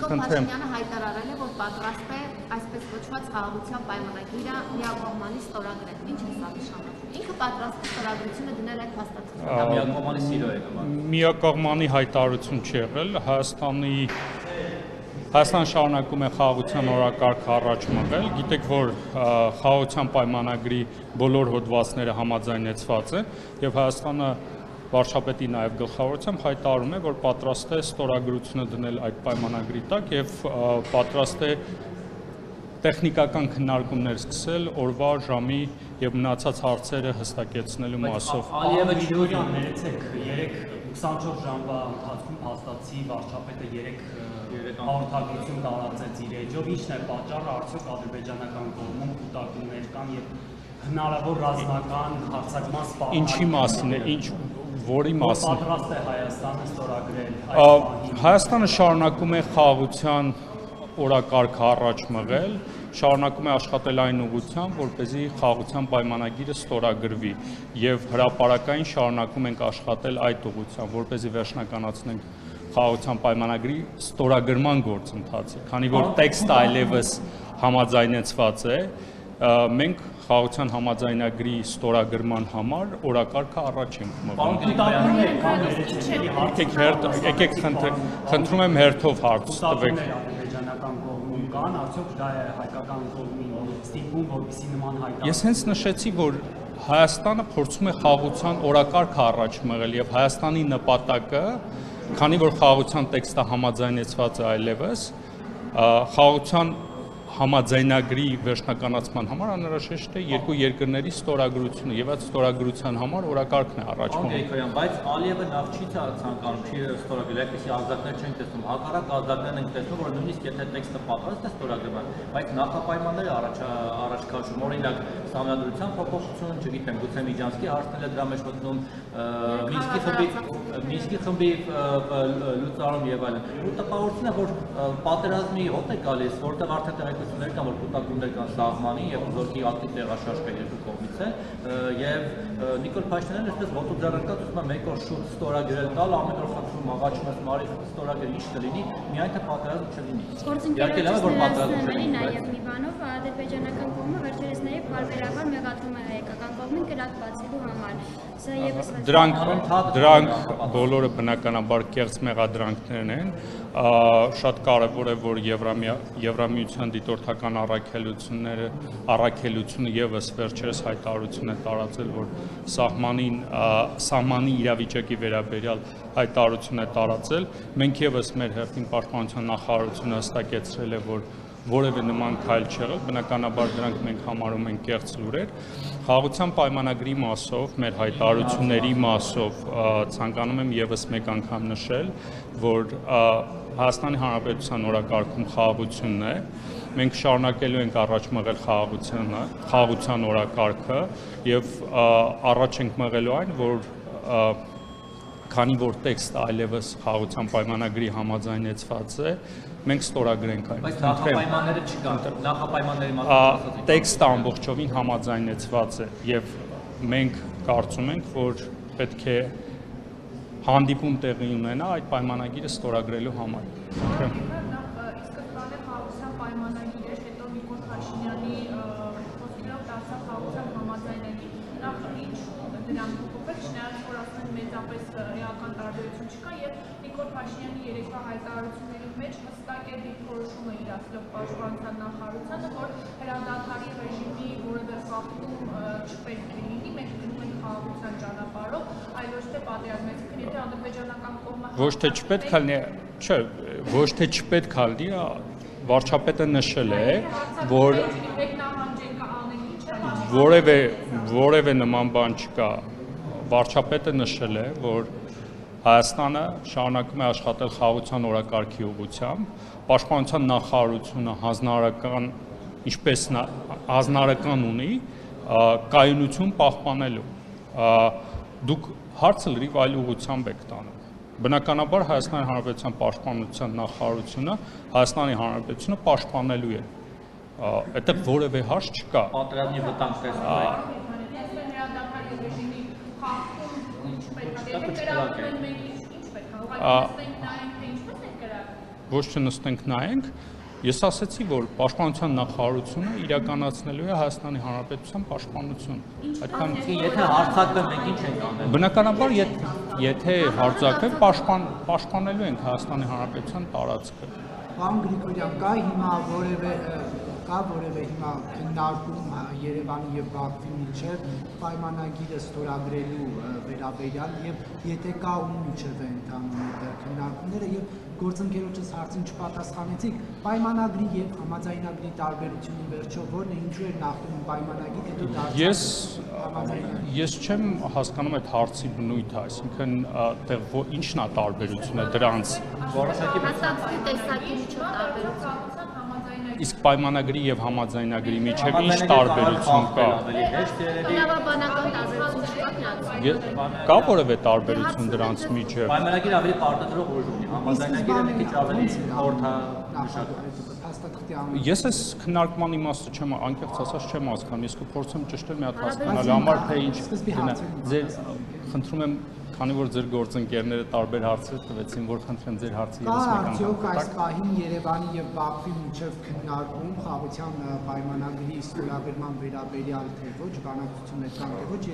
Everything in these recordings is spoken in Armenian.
խնդրեմ։ Նիկոլ Փաշինյանը հայտարարել է, որ պատրաստ է այսպես կոչված խաղաղության պայմանագիրը միակողմանի ստորագրել։ Ինչ է սա նշանակում։ Ինքը պատրաստ է ստորագրությունը դնել այդ փաստաթղթերը։ Միակողմանի սիրո է նման։ Միակողմանի հայտարարություն չի եղել, Հայաստանը շարունակում է խաղաղության օրակարգը առաջ մղել, գիտեք, որ խաղաղության պայմանագրի բոլոր հոդվածները համաձայնեցված է եւ Հայաստանը վարչապետի նաև գլխավորությամբ հայտարարում է, որ պատրաստ է ստորագրությունը դնել այդ պայմանագրի տակ եւ պատրաստ է տեխնիկական քննարկումներ սկսել օրվա ժամի եւ մնացած հարցերը հստակեցնելու մասով։ Ալիևը Ջուրյան, ներեցեք, 24 ժամվա ընթացքում հաստատցի վարչապետը 3 հաղորդագրություն տարածեց իր էջով, ինչն է պատճառը, արդյոք ադրբեջանական կողմում կուտակումներ կան եւ հնարավոր ռազմական հարձակման սպառնալիք։ Ինչի մասին է, որի մասին։ Պատրաստ է Հայաստանը ստորագրել այդ պահին։ Հայաստանը շարունակում է խաղաղության օրակարգը առաջ մղել, շարունակում է աշխատել այն ուղղությամբ, որպեսզի խաղաղության պայմանագիրը ստորագրվի եւ հրապարակային շարունակում ենք աշխատել այդ ուղղությամբ, որպեսզի վերջնականացնենք խաղաղության պայմանագրի ստորագրման գործընթացը, քանի որ տեքստը այլևս համաձայնեցված է, մենք խաղաղության համաձայնագրի ստորագրման համար օրակարգը առաջ ենք մղում։ Եկեք խնդրում եմ հերթով հարց տվեք։ Ադրբեջանական կողմում կան, արդյոք դա է հայկական կողմին ստիպում, որպեսզի նման հայտարարություն։ Ես հենց նշեցի, որ Հայաստանը փորձում է խաղաղության օրակարգը առաջ մղել եւ Հայաստանի նպատակը, քանի որ խաղաղության տեքստը համաձայնեցված է այլևս, խաղաղության համաձայնագրի վերջնականացման համար անհրաժեշտ է երկու երկրների ստորագրությունը եւ այդ ստորագրության համար օրակարգն է առաջ մղում։ Բայց Ալիևը նախ չի ցանկանում, չի ստորագրել, այսպեսի ազդակներ չենք տեսնում, հակառակ ազդակներն ենք տեսնում, որ նույնիսկ եթե տեքստը պատրաստ է ստորագրման, բայց նախապայմանները առաջ քաշում, օրինակ Սահմանադրության փոփոխություն, չգիտեմ, գուցե Միջանցքի հարցն է դրա մեջ մտնում, Մինսկի խմբի լուծարում եւ այլն։ Ու տպավորությունն է, որ պատերազմի հոտ է գալիս, որտեղ արդեն տեղեկություններ կան, որ կուտակումներ կան սահմանին եւ զորքի ակտիվ տեղաշարժ երկու կողմից է, եւ Նիկոլ Փաշինյանն այսպես ոտոձեռնկած ուզում է մեկ օր շուտ ստորագրել տալ, ամեն օր խնդրում աղաչում ես մարի ստորագրել ինչ կլինի, միայն թե պատերազմ չլինի։ Գործընկերությունների նաեւ մի բանով ադրբեջանական կողմը վերջերս նաեւ բարբերաբար մեղադրում է հայկական կողմին կրակ բացելու համար։ Սա եւս Դրանք բոլորը բնականաբար կեղծ մեղադրանքներն են, շատ կարևոր է, որ Եվրամիության դիտորդական առաքելությունը եւս վերջերս հայտարարություն է տարածել, որ սահմանի իրավիճակի վերաբերյալ հայտարարություն է տարածել, մենք եւս մեր հերթին պաշտպանության նախարարությունը հստակեցրել է, որ որևէ նման քայլ չի եղել, բնականաբար դրանք մենք համարում ենք կեղծ լուրեր։ Խաղաղության պայմանագրի մասով, մեր հայտարարությունների մասով ցանկանում եմ եւս մեկ անգամ նշել, որ Հայաստանի Հանրապետության օրակարգում խաղաղությունն է, մենք շարունակելու ենք առաջ մղել խաղաղության օրակարգը եւ առաջ ենք մղելու այն, որ քանի որ տեքստը այլևս խաղաղության պայմանագրի համաձայնեցված է, մենք ստորագրենք այն։ Բայց նախապայմանները չկան, նախապայմանների մասին տեքստը ամբողջովին համաձայնեցված է եւ մենք կարծում ենք, որ պետք է հանդիպում տեղի ունենա այդ պայմանագիրը ստորագրելու համար։ Նիկոլ Փաշինյանի երեկվա հայտարարությունների մեջ հստակ է դիրքորոշումը իրացրել պաշտպանության նախարարությանը, որ հրադադարի ռեժիմի որևէ խախտում չպետք է լինի, մենք գնում ենք խաղաղության ճանապարհով, այլ ոչ թե պատերազմ, այսինքն եթե ադրբեջանական կողմը ոչ թե չպետք է լինի, չէ, ոչ թե չպետք է լինի, վարչապետը նշել է, որ որևէ նման բան չկա, վարչապետը նշել է, որ Հայաստանը շարունակում է աշխատել խաղաղության օրակարգի ուղղությամբ, պաշտպանության նախարարությունը հանձնարարական ունի կայունություն պահպանելու։ Դուք հարցը լրիվ այլ ուղղությամբ եք տանում։ Բնականաբար Հայաստանի Հանրապետության պաշտպանության նախարարությունը Հայաստանի Հանրապետությունը պաշտպանելու է։ Այդտեղ որևէ հարց չկա։ Պատերազմի վտանգ տեսնում ոչ թե նստենք նայենք, ես ասացի, որ Պաշտպանության նախարարությունը իրականացնելու է Հայաստանի Հանրապետության պաշտպանություն։ Այդքան Եթե հարձակվեն, մենք ինչ ենք անել։ բնականաբար եթե հարձակվեն, պաշտպանելու ենք Հայաստանի Հանրապետության տարածքը։ Պարոն Գրիգորյան, կա որևէ հիմա քննարկում Երևանի եւ Բաքվի միջև պայմանագիրը ստորագրելու վերաբերյալ եւ եթե կա ում միջև է ընթանում այդ քննարկումները եւ գործընկերոջս հարցին չպատասխանեցիք պայմանագրի եւ համաձայնագրի տարբերությունը վերջո որն է ինչու է նախկինում պայմանագիր հետո դարձավ Ես չեմ հասկանում այդ հարցի բնույթը, այսինքն ինչն է տարբերությունը դրանց որոշակի տեսակի միջև տարբերություն Իսկ պայմանագրի եւ համաձայնագրի միջև ինչ տարբերություն կա։ Բնականաբանական տարբերություն չկա։ Կա որևէ տարբերություն դրանց միջև։ Պայմանագիրը ավելի պարտադրող ուժ ունի, համաձայնագիրը մի քիչ ավելի խորհրդանշական։ Ես այս քննարկման իմաստը չեմ անկեղծ ասած չեմ հասկանում, ես կփորձեմ ճշտել մի հատ հասկանալու համար թե ինչ գնա։ Ձեր խնդրում եմ Քանի որ ձեր գործընկերները տարբեր հարցեր տվեցին, որ խնդրեմ ձեր հարցը ևս մեկ անգամ։ Արդյոք այս պահին Երևանի եւ Բաքվի միջև քննարկում խաղաղության պայմանագրի ստորագրման վերաբերյալ թե ոչ, բանակցություններ կան թե ոչ,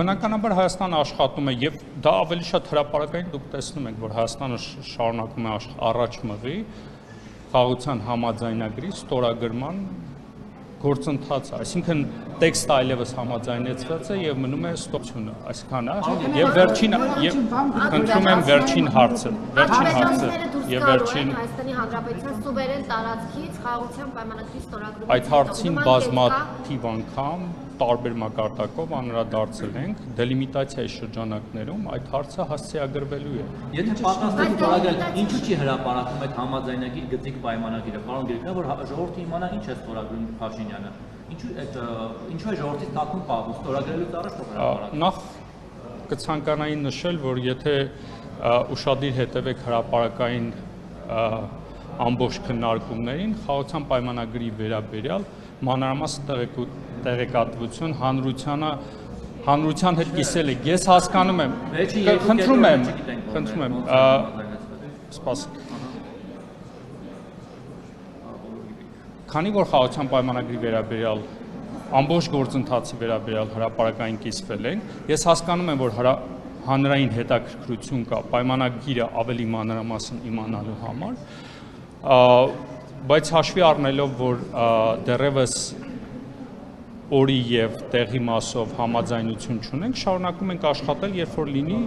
Բնականաբար Հայաստանը աշխատում է եւ դա ավելի շատ հրապարակային դուք տեսնում եք, որ Հայաստանը շարունակում է առաջ մղի խաղաղության համաձայնագրի ստորագրման գործընթացը, այսինքն տեքստը այլևս համաձայնեցված է եւ մնում է ստոպությունը, այսքան է եւ վերջին եւ խնդրում եմ վերջին հարցը եւ վերջին Հայաստանի Հանրապետության սուվերեն տարածքից խաղաղության պայմանագրի ստորագրումը այդ հարցին բազմաթիվ անգամ տարբեր մակարդակով անդրադարձել ենք դելիմիտացիայի շրջանակներում այդ հարցը հասցեագրվելու է Եթե պատրաստ եք ստորագրել, ինչու չի հրապարակում այդ համաձայնագիր գծիկ պայմանագիրը, պարոն Գրիգորյան, որ ժողովուրդը իմանա ինչ է ստորագրում Փաշինյանը։ Ինչու է ժողովրդի տակում պահում ստորագրելուց առաջ թող հրապարակի։ Նախ կցանկանայի նշել, որ եթե ուշադիր հետևեք հրապարակային ամբողջ քննարկումներին, խաղաղության պայմանագրի վերաբերյալ մանրամասն տեղեկատվություն հանրության հետ կիսել եք։ Ես հասկանում եմ, խնդրում եմ, սպասեք։ Քանի որ խաղաղության պայմանագրի վերաբերյալ ամբողջ գործընթացի վերաբերյալ հրապարակային կիսվել են, ես հասկանում եմ, որ հանրային հետաքրքրություն կա պայմանագիրը ավելի մանրամասն իմանալու համար, բայց հաշվի առնելով, որ դեռևս օրի եւ տեղի մասով համաձայնություն չունենք, շարունակում ենք աշխատել, երբ որ լինի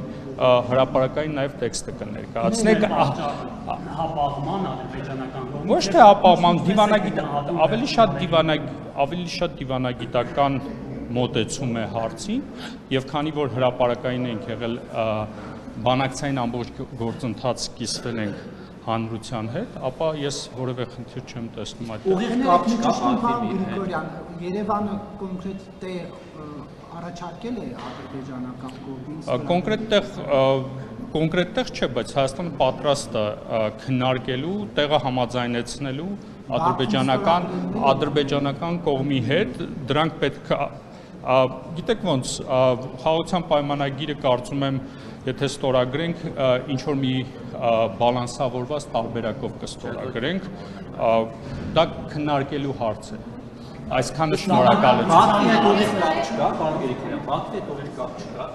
հրապարակային նաեւ տեքստը կներկայացնենք հապաղման ադրբեջանական կողմից ոչ թե հապաղման ավելի շատ դիվանագիտական մոտեցում է հարցին եւ քանի որ հրապարակային ենք եղել բանակցային ամբողջ գործընթաց կիսվել ենք հանրության հետ, ապա ես որևէ խնդիր չեմ տեսնում այդտեղ։ Ուղիղ կապ չկա Գրիգորյան, Երևանը կոնկրետ տեղ առաջարկել է ադրբեջանական կողմից։ Կոնկրետ տեղ չէ, բայց Հայաստանը պատրաստ է քննարկելու, տեղը համաձայնեցնելու ադրբեջանական կողմի հետ, դրանք պետք է գիտեք ոնց խաղաղության պայմանագիրը կարծում եմ եթե ստորագրենք ինչ որ մի բալանսավորված տարբերակով կստորագրենք դա քննարկելու հարց է այսքանը շնորհակալություն Բաքվի հետ ուղիղ կապ չկա, պարոն Գրիգորյան, Բաքվի հետ ուղիղ կապ չկա